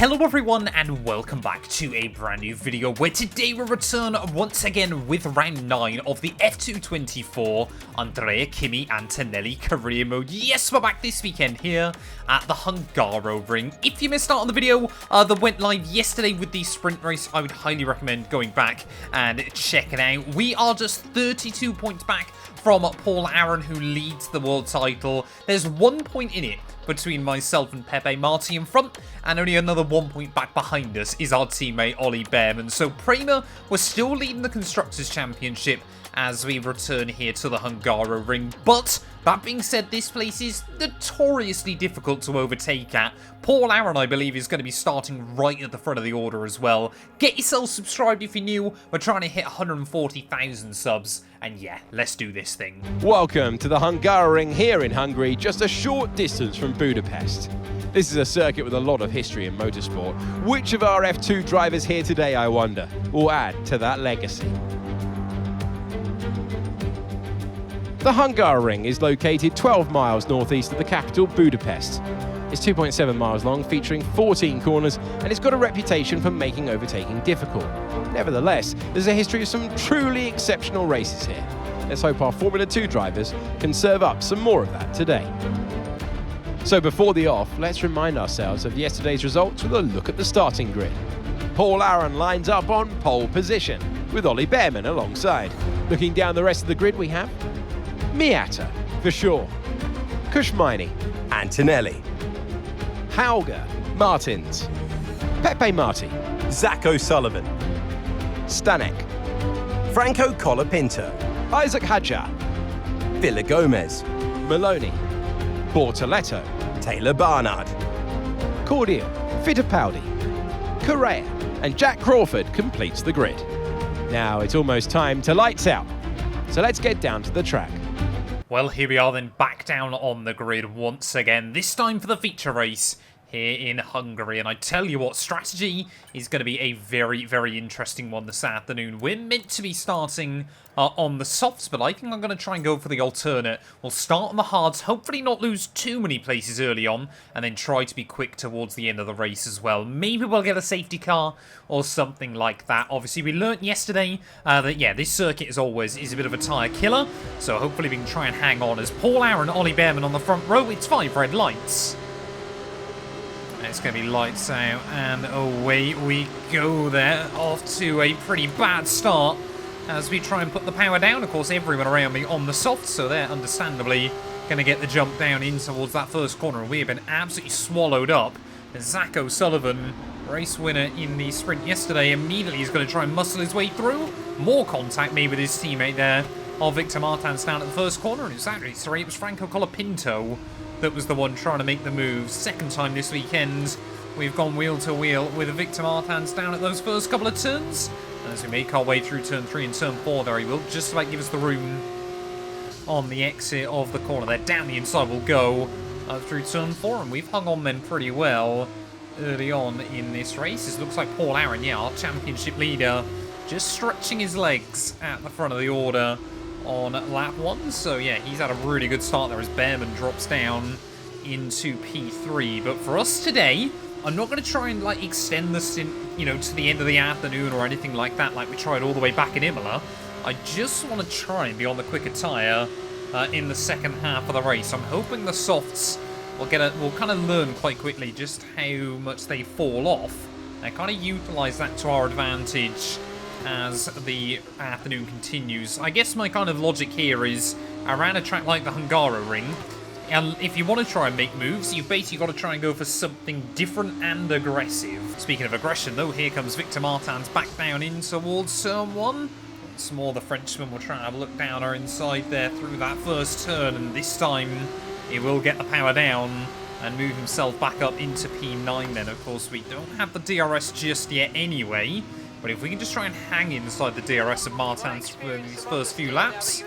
Hello everyone and welcome back to a brand new video where today we return once again with round 9 of the F224 Andrea Kimi Antonelli career mode. Yes, we're back this weekend here at the Hungaroring. If you missed out on the video that went live yesterday with the sprint race, I would highly recommend going back and check it out. We are just 32 points back from Paul Aaron, who leads the world title. There's 1 point in it between myself and Pepe Marti in front, and only another 1 point back behind us is our teammate Ollie Behrman. So Prema was still leading the Constructors' Championship as we return here to the Hungaroring. But that being said, this place is notoriously difficult to overtake at. Paul Aaron, I believe, is going to be starting right at the front of the order as well. Get yourself subscribed if you're new. We're trying to hit 140,000 subs. And yeah, let's do this thing. Welcome to the Hungaroring here in Hungary, just a short distance from Budapest. This is a circuit with a lot of history in motorsport. Which of our F2 drivers here today, I wonder, will add to that legacy? The Hungaroring is located 12 miles northeast of the capital, Budapest. It's 2.7 miles long, featuring 14 corners, and it's got a reputation for making overtaking difficult. Nevertheless, there's a history of some truly exceptional races here. Let's hope our Formula 2 drivers can serve up some more of that today. So before the off, let's remind ourselves of yesterday's results with a look at the starting grid. Paul Aaron lines up on pole position, with Ollie Behrman alongside. Looking down the rest of the grid, we have Miata for sure, Kushmini, Antonelli, Hauger, Martins, Pepe Marti, Zach O'Sullivan, Stanek, Franco Colapinto, Isaac Hadjar, Villa Gomez, Maloney, Bortoletto, Taylor Barnard, Cordial, Fittipaldi, Correa, and Jack Crawford completes the grid. Now it's almost time to lights out, so let's get down to the track. Well, here we are then, back down on the grid once again, this time for the feature race here in Hungary. And I tell you what, strategy is going to be a very, very interesting one this afternoon. We're meant to be starting on the softs, but I think I'm going to try and go for the alternate. We'll start on the hards, hopefully not lose too many places early on, and then try to be quick towards the end of the race as well. Maybe we'll get a safety car or something like that. Obviously, we learnt yesterday that, yeah, this circuit, as always, is a bit of a tyre killer, so hopefully we can try and hang on. As Paul Aaron and Ollie Behrman on the front row, it's 5 red lights. It's going to be lights out, and away we go there, off to a pretty bad start as we try and put the power down. Of course, everyone around me on the soft, so they're understandably going to get the jump down in towards that first corner, and we have been absolutely swallowed up. Zach O'Sullivan, race winner in the sprint yesterday, immediately is going to try and muscle his way through. More contact made with his teammate there, Victor Martins, down at the first corner, and it was Franco Colapinto that was the one trying to make the move. Second time this weekend we've gone wheel to wheel with Victor Martins down at those first couple of turns. And as we make our way through turn 3 and turn 4 there, he will just about give us the room on the exit of the corner there. Down the inside we'll go through turn 4, and we've hung on then pretty well early on in this race. It looks like Paul Aaron, yeah, our championship leader, just stretching his legs at the front of the order on lap 1. So yeah, he's had a really good start there as Behrman drops down into P3. But for us today, I'm not going to try and like extend this in, to the end of the afternoon or anything like that, like we tried all the way back in Imola. I just want to try and be on the quicker tyre in the second half of the race. I'm hoping the softs will kind of learn quite quickly just how much they fall off and kind of utilise that to our advantage as the afternoon continues. I guess my kind of logic here is, around a track like the Hungaroring, and if you want to try and make moves, you've basically got to try and go for something different and aggressive. Speaking of aggression though, here comes Victor Martins back down in towards turn 1. Once more the Frenchman will try and have a look down our inside there through that first turn, and this time he will get the power down and move himself back up into P9 then. Of course, we don't have the DRS just yet anyway, but if we can just try and hang inside the DRS of Martins for these first few laps.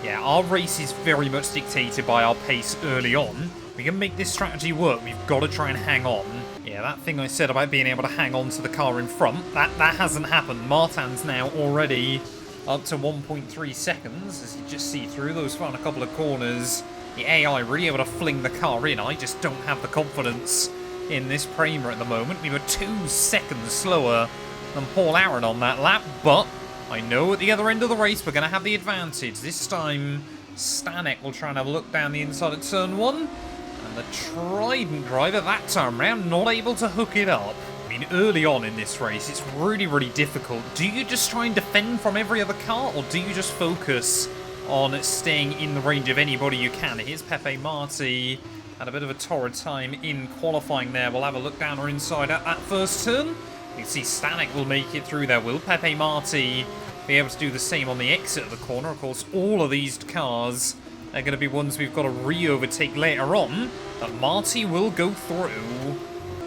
Yeah, our race is very much dictated by our pace early on. We can make this strategy work, we've got to try and hang on. Yeah, that thing I said about being able to hang on to the car in front, that hasn't happened. Martins now already up to 1.3 seconds, as you just see through those final couple of corners. the AI really able to fling the car in. I just don't have the confidence in this Prema at the moment. We were 2 seconds slower than Paul Aaron on that lap, but I know at the other end of the race we're going to have the advantage. This time, Stanek will try and have a look down the inside of turn 1, and the Trident driver that time round not able to hook it up. I mean, early on in this race, it's really, really difficult. Do you just try and defend from every other car, or do you just focus on staying in the range of anybody you can? Here's Pepe Marti. Had a bit of a torrid time in qualifying there. We'll have a look down or inside at that first turn. You can see Stanek will make it through there. Will Pepe Marti be able to do the same on the exit of the corner? Of course, all of these cars are going to be ones we've got to re-overtake later on. But Marti will go through.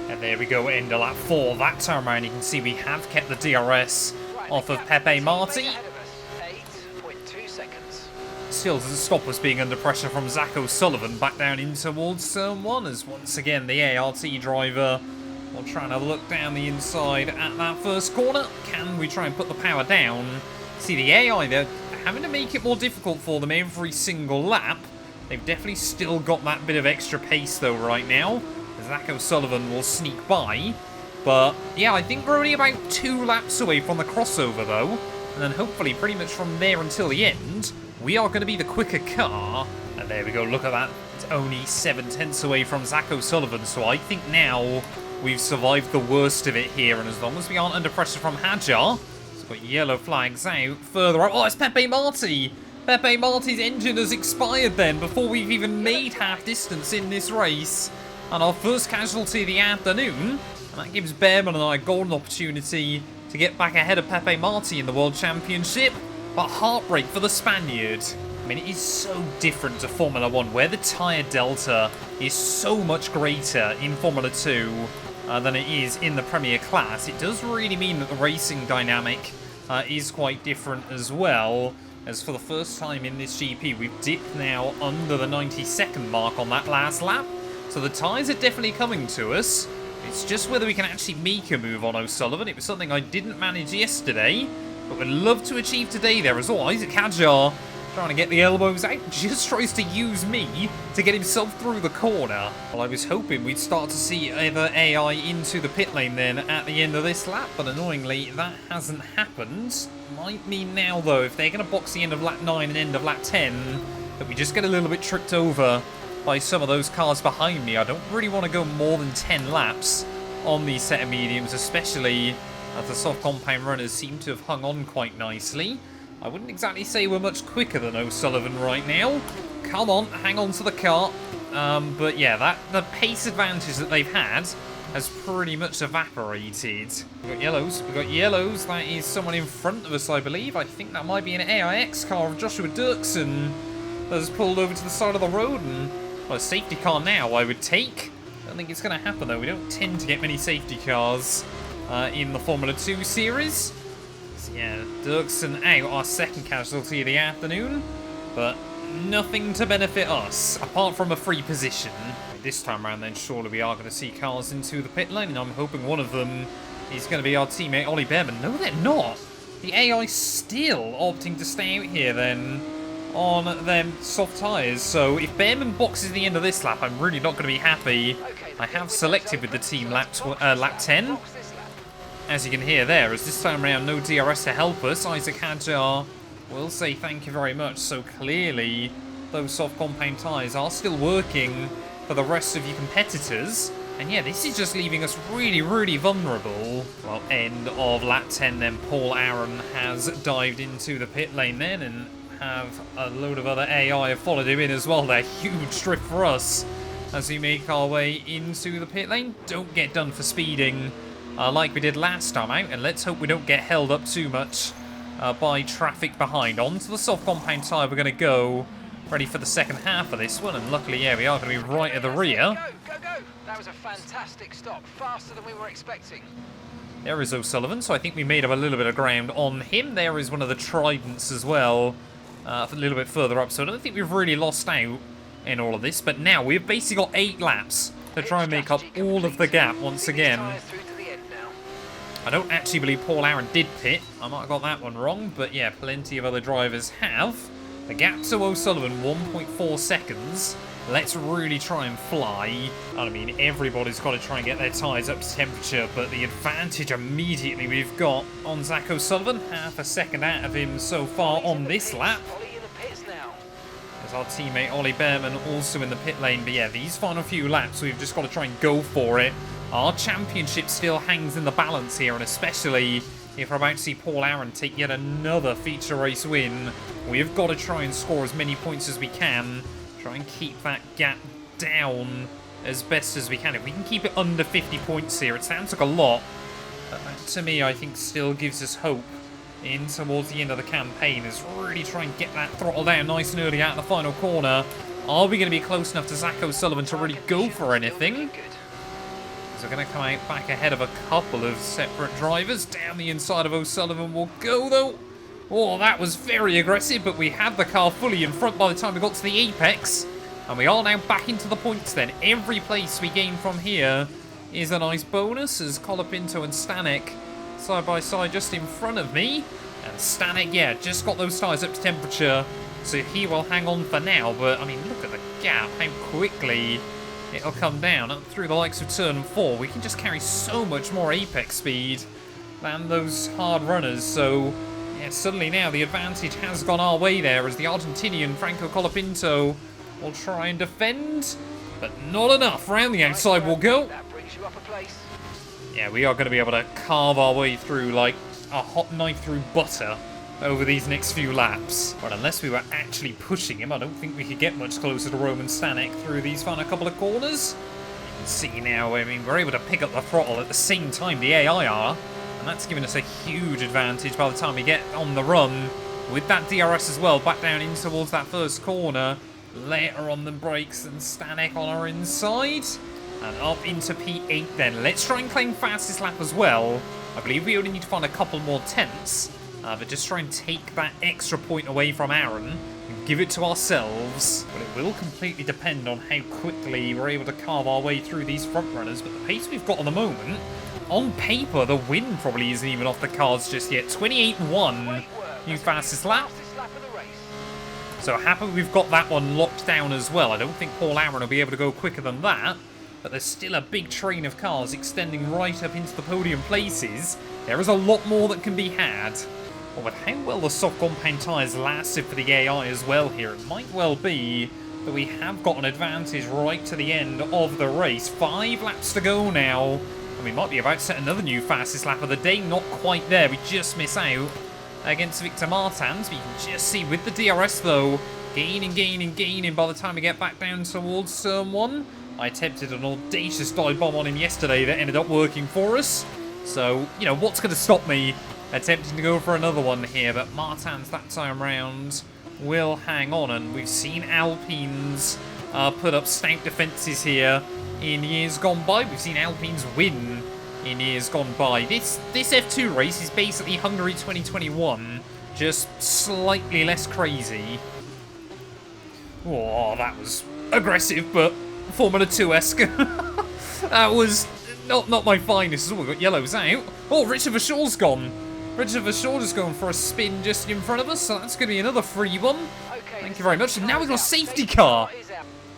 And there we go, end of lap 4. That time around, you can see we have kept the DRS off of Pepe Marti. Still doesn't stop us being under pressure from Zach O'Sullivan back down in towards turn 1, as once again the ART driver will try and have a look down the inside at that first corner. Can we try and put the power down? See, the AI, they're having to make it more difficult for them every single lap. They've definitely still got that bit of extra pace though right now. Zach O'Sullivan will sneak by. But yeah, I think we're only about 2 laps away from the crossover though. And then hopefully pretty much from there until the end, we are going to be the quicker car. And there we go, look at that. It's only 7/10 away from Zach O'Sullivan. So I think now we've survived the worst of it here. And as long as we aren't under pressure from Hadjar, it's got yellow flags out. Further up, oh, it's Pepe Marti. Pepe Marti's engine has expired then before we've even made half distance in this race. And our first casualty of the afternoon. And that gives Behrman and I a golden opportunity to get back ahead of Pepe Marti in the World Championship. But heartbreak for the Spaniard. I mean, it is so different to Formula 1, where the tyre delta is so much greater in Formula 2 than it is in the Premier class. It does really mean that the racing dynamic is quite different as well. As for the first time in this GP, we've dipped now under the 90-second mark on that last lap. So the tyres are definitely coming to us. It's just whether we can actually make a move on O'Sullivan. It was something I didn't manage yesterday, but would love to achieve today there as well. Isaac Hadjar trying to get the elbows out, just tries to use me to get himself through the corner. Well, I was hoping we'd start to see either AI into the pit lane then at the end of this lap, but annoyingly that hasn't happened. Might mean now though, if they're going to box the end of lap 9 and end of lap 10, that we just get a little bit tripped over by some of those cars behind me. I don't really want to go more than 10 laps on these set of mediums, especially as the soft compound runners seem to have hung on quite nicely. I wouldn't exactly say we're much quicker than O'Sullivan right now. Come on, hang on to the car. But yeah, the pace advantage that they've had has pretty much evaporated. We've got yellows. That is someone in front of us, I believe. I think that might be an AIX car of Joshua Dirksen that has pulled over to the side of the road. And well, a safety car now, I would take. I don't think it's going to happen, though. We don't tend to get many safety cars in the Formula 2 series. So, yeah, Dirksen out, our second casualty of the afternoon. But nothing to benefit us, apart from a free position. This time around, then, surely we are going to see cars into the pit lane. And I'm hoping one of them is going to be our teammate, Ollie Behrman. No, they're not. The AI still opting to stay out here, then, on them soft tyres. So if Behrman boxes the end of this lap, I'm really not going to be happy. I have selected with the team lap 10. As you can hear there, as this time around no DRS to help us, Isaac Hadjar will say thank you very much. So clearly those soft compound tyres are still working for the rest of your competitors. And yeah, this is just leaving us really, really vulnerable. Well, end of lap 10 then, Paul Aaron has dived into the pit lane then, and have a load of other AI have followed him in as well. They're huge drift for us as we make our way into the pit lane. Don't get done for speeding like we did last time out, and let's hope we don't get held up too much by traffic behind. Onto the soft compound tyre we're going to go, ready for the second half of this one, and luckily, yeah, we are going to be right at the rear. Go! That was a fantastic stop, faster than we were expecting. There is O'Sullivan, so I think we made up a little bit of ground on him. There is one of the Tridents as well, a little bit further up, so I don't think we've really lost out in all of this, but now we've basically got 8 laps to try and make up all of the gap once again. I don't actually believe Paul Aaron did pit. I might have got that one wrong, but yeah, plenty of other drivers have. The gap to O'Sullivan, 1.4 seconds. Let's really try and fly. I mean, everybody's got to try and get their tyres up to temperature, but the advantage immediately we've got on Zach O'Sullivan, half a second out of him so far on this lap. There's our teammate Ollie Behrman also in the pit lane, but yeah, these final few laps, we've just got to try and go for it. Our championship still hangs in the balance here, and especially if we're about to see Paul Aaron take yet another feature race win, we've got to try and score as many points as we can. Try and keep that gap down as best as we can. If we can keep it under 50 points here, it sounds like a lot, but that, to me, I think still gives us hope in towards the end of the campaign, is really try and get that throttle down nice and early out of the final corner. Are we going to be close enough to Zach O'Sullivan to really go for anything? Because we're going to come out back ahead of a couple of separate drivers. Down the inside of O'Sullivan will go, though. Oh, that was very aggressive, but we had the car fully in front by the time we got to the apex. And we are now back into the points then. Every place we gain from here is a nice bonus, as Colapinto and Stanek side by side just in front of me. And Stanek, yeah, just got those tyres up to temperature, so he will hang on for now. But, I mean, look at the gap, how quickly it'll come down up through the likes of turn 4. We can just carry so much more apex speed than those hard runners, so yeah, suddenly now the advantage has gone our way there, as the Argentinian Franco Colapinto will try and defend, but not enough. Round the outside we'll go. Yeah, we are going to be able to carve our way through like a hot knife through butter over these next few laps. But unless we were actually pushing him, I don't think we could get much closer to Roman Stanek through these final couple of corners. You can see now, I mean, we're able to pick up the throttle at the same time the AI are. And that's given us a huge advantage by the time we get on the run. With that DRS as well, back down in towards that first corner. Later on the brakes and Stanek on our inside. And up into P8 then. Let's try and claim fastest lap as well. I believe we only need to find a couple more tenths. But just try and take that extra point away from Aaron and give it to ourselves. But it will completely depend on how quickly we're able to carve our way through these front runners. But the pace we've got at the moment, on paper, the win probably isn't even off the cards just yet. 28-1, new fastest lap. So happy we've got that one locked down as well. I don't think Paul Aaron will be able to go quicker than that. But there's still a big train of cars extending right up into the podium places. There is a lot more that can be had. Well, with how well the soft compound tyres lasted for the AI as well here, it might well be that we have got an advantage right to the end of the race. 5 laps to go now. And we might be about to set another new fastest lap of the day. Not quite there. We just miss out against Victor Martins. But you can just see with the DRS, though, gaining by the time we get back down towards turn 1. I attempted an audacious dive bomb on him yesterday that ended up working for us. So, you know, what's going to stop me attempting to go for another one here? But Martins that time round will hang on. And we've seen Alpines put up stout defences here in years gone by. We've seen Alpines win in years gone by. This F2 race is basically Hungary 2021, just slightly less crazy. Oh, that was aggressive, but Formula 2-esque. That was not my finest. Oh, we got yellows out. Oh, Richard Verschoor's gone. Richard Verschoor just going for a spin just in front of us, so that's going to be another free one. Thank you very much. And now we've got a safety car.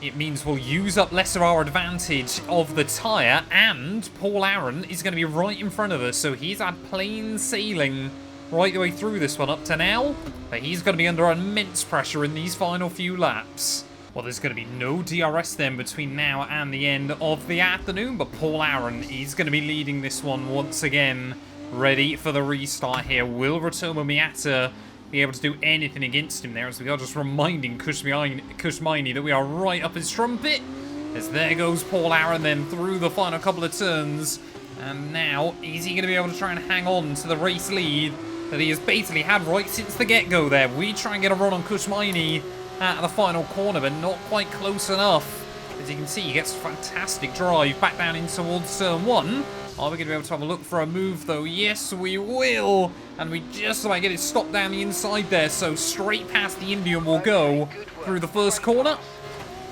It means we'll use up less of our advantage of the tyre, and Paul Aaron is going to be right in front of us, so he's had plain sailing right the way through this one up to now, but he's going to be under immense pressure in these final few laps. Well, there's going to be no DRS then between now and the end of the afternoon, but Paul Aaron is going to be leading this one once again, ready for the restart here. Will Ratomo Miata be able to do anything against him there, as we are just reminding Kushmaini that we are right up his trumpet, as there goes Paul Aaron then through the final couple of turns. And now, is he going to be able to try and hang on to the race lead that he has basically had right since the get-go there? We try and get a run on Kushmaini at the final corner, but not quite close enough. As you can see, he gets a fantastic drive back down in towards turn 1. Are we going to be able to have a look for a move, though? Yes, we will. And we just about get it stopped down the inside there. So straight past the Indian will go through the first corner.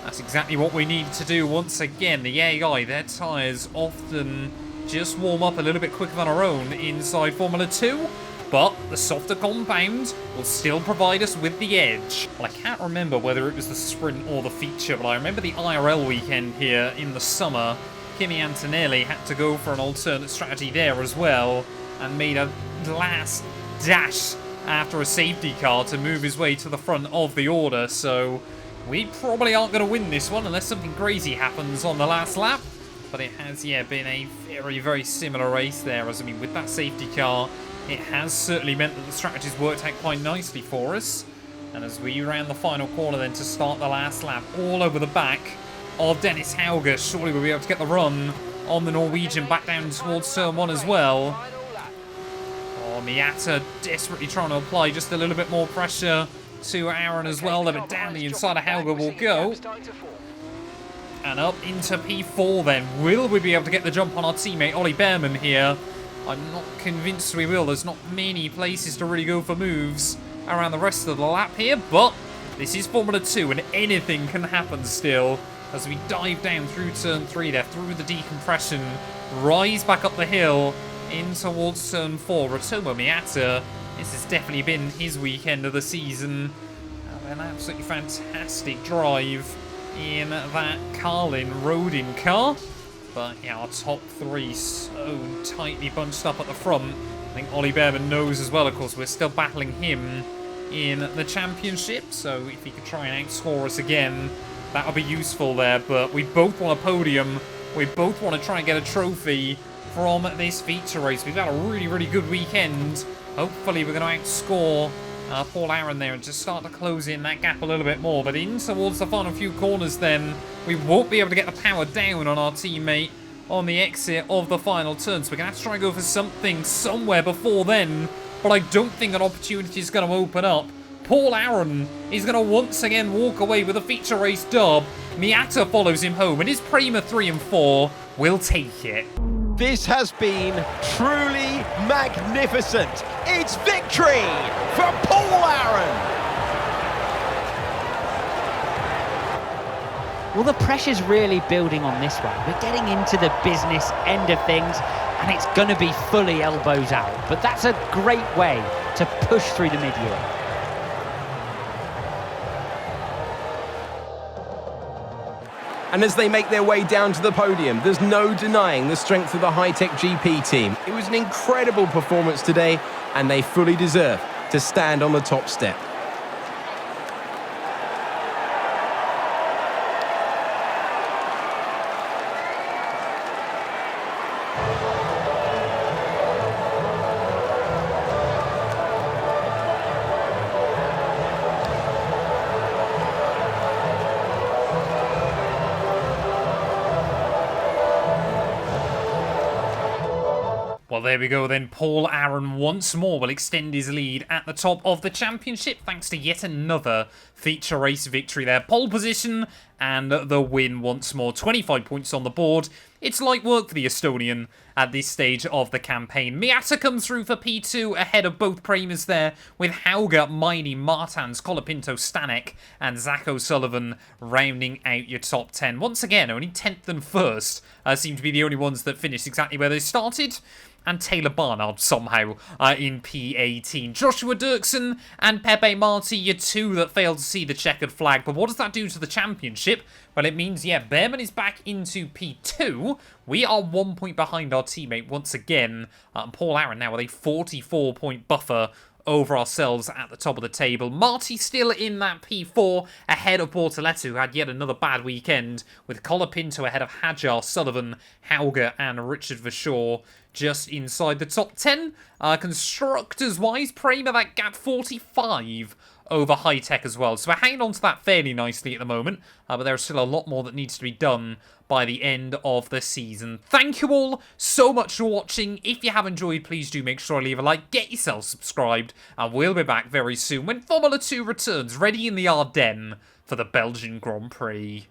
That's exactly what we need to do once again. The AI, their tyres often just warm up a little bit quicker than our own inside Formula 2. but the softer compound will still provide us with the edge. Well, I can't remember whether it was the sprint or the feature, but I remember the IRL weekend here in the summer. Kimi Antonelli had to go for an alternate strategy there as well, and made a last dash after a safety car to move his way to the front of the order. So we probably aren't going to win this one unless something crazy happens on the last lap. But it has, yeah, been a very, very similar race there. As I mean, with that safety car, it has certainly meant that the strategy's worked out quite nicely for us. And as we round the final corner then to start the last lap, all over the back of Dennis Hauger, surely we'll be able to get the run on the Norwegian back down towards turn 1 as well. Oh, Miata desperately trying to apply just a little bit more pressure to Aaron as well. A bit down the inside of Hauger will go. And up into P4 then. Will we be able to get the jump on our teammate Ollie Behrman here? I'm not convinced we will. There's not many places to really go for moves around the rest of the lap here, but this is Formula 2 and anything can happen still as we dive down through turn 3 there, through the decompression, rise back up the hill in towards turn 4. Ratomo Miata, this has definitely been his weekend of the season. An absolutely fantastic drive in that Carlin Rodin car. But yeah, our top 3 so tightly bunched up at the front. I think Ollie Behrman knows as well, of course, we're still battling him in the championship. So if he could try and outscore us again, that would be useful there. But we both want a podium. We both want to try and get a trophy from this feature race. We've had a really, really good weekend. Hopefully we're going to outscore Paul Aaron there and just start to close in that gap a little bit more. But in towards the final few corners then, we won't be able to get the power down on our teammate on the exit of the final turn. So we're going to have to try and go for something somewhere before then. But I don't think an opportunity is going to open up. Paul Aaron is going to once again walk away with a feature race dub. Miata follows him home and his Prima 3 and 4 will take it. This has been truly magnificent. It's victory for Paul Aaron. Well, the pressure's really building on this one. We're getting into the business end of things, and it's going to be fully elbows out. But that's a great way to push through the mid-year. And as they make their way down to the podium, there's no denying the strength of the Hi-Tech GP team. It was an incredible performance today, and they fully deserve to stand on the top step. Well, there we go then. Paul Aaron once more will extend his lead at the top of the championship thanks to yet another feature race victory there. Pole position and the win once more. 25 points on the board. It's light work for the Estonian at this stage of the campaign. Miata comes through for P2 ahead of both Primas there, with Hauger, Miney, Martans, Colapinto, Stanek and Zach O'Sullivan rounding out your top 10. Once again, only 10th and 1st seem to be the only ones that finished exactly where they started. And Taylor Barnard somehow in P18. Joshua Dirksen and Pepe Marti, your 2 that failed to see the checkered flag. But what does that do to the championship? Well, it means, yeah, Behrman is back into P2. We are 1 point behind our teammate once again. Paul Aaron now with a 44-point buffer over ourselves at the top of the table. Marty still in that P4 ahead of Bortoleto, who had yet another bad weekend, with Colapinto ahead of Hajar, Sullivan, Hauger and Richard Verschaw just inside the top 10. Constructors-wise, Prima that gap 45 over Hi-Tech as well. So we're hanging on to that fairly nicely at the moment, but there's still a lot more that needs to be done by the end of the season. Thank you all so much for watching. If you have enjoyed, please do make sure to leave a like, get yourself subscribed, and we'll be back very soon when Formula 2 returns, ready in the Ardennes for the Belgian Grand Prix.